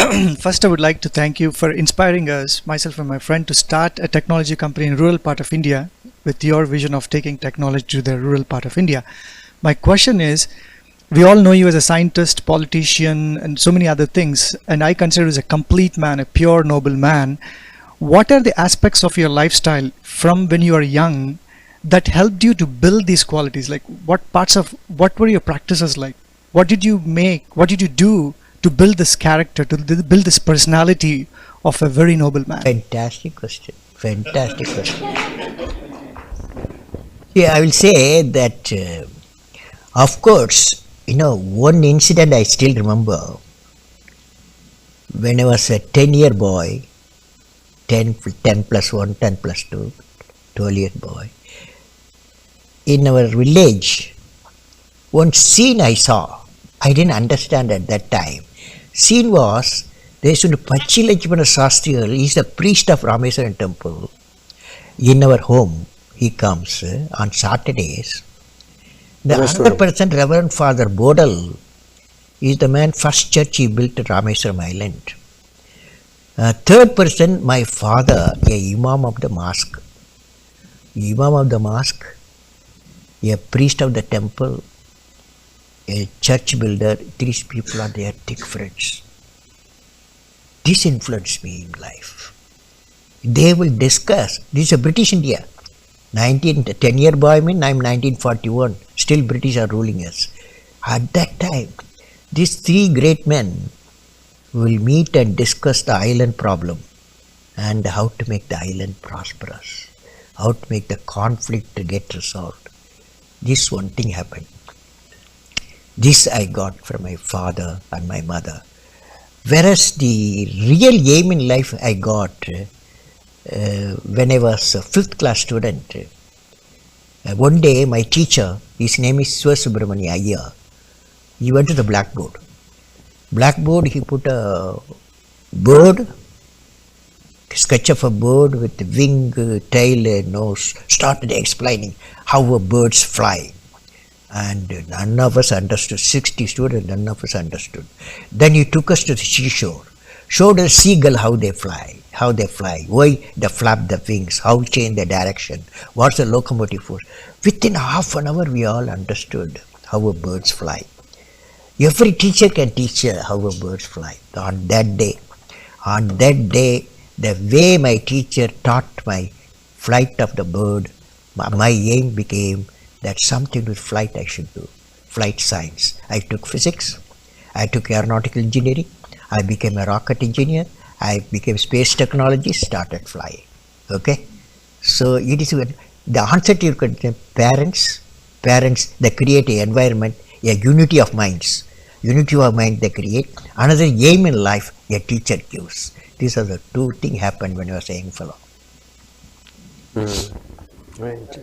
First, I would like to thank you for inspiring us, myself and my friend, to start a technology company in rural part of India with your vision of taking technology to the rural part of India. My question is, we all know you as a scientist, politician, and so many other things, and I consider you as a complete man, a pure noble man. What are the aspects of your lifestyle from when you are young that helped you to build these qualities? Like what were your practices like? What did you make? What did you do to build this character, to build this personality of a very noble man? Fantastic question. Fantastic question. Yeah, I will say that, of course, one incident I still remember when I was a 10-year boy, 10 plus 1, 10 plus 2, 12-year boy. In our village, one scene I saw, I didn't understand at that time. Scene was, there is Pachi Lachmana Shastriyal, he is the priest of Rameswaram temple. In our home, he comes on Saturdays. The other person, Reverend Father Bodal, is the man first church he built at Rameswaram Island. Third person, my father, a Imam of the mosque. Imam of the mosque, a priest of the temple, a church builder. These people are their thick friends. This influenced me in life. They will discuss, this is a British India. 10-year boy mean I'm 1941, still British are ruling us. At that time, these three great men will meet and discuss the island problem and how to make the island prosperous, how to make the conflict to get resolved. This one thing happened. This I got from my father and my mother. Whereas the real aim in life I got when I was a 5th class student. One day my teacher, his name is Subramani Iyer, he went to the blackboard. Blackboard, he put a bird, sketch of a bird with wing, tail and nose, started explaining how birds fly. And none of us understood, 60 students, none of us understood. Then he took us to the seashore, showed us seagull how they fly, why they flap the wings, how change the direction, what's the locomotive force. Within half an hour we all understood how birds fly. Every teacher can teach how birds fly. On that day, the way my teacher taught my flight of the bird, my aim became that something with flight I should do, flight science. I took physics, I took aeronautical engineering, I became a rocket engineer, I became space technology, started flying. Okay? So it is the answer to your question, parents, they create an environment, a unity of minds. Unity of mind they create. Another aim in life, a teacher gives. These are the two things happened when I was a young fellow. Right.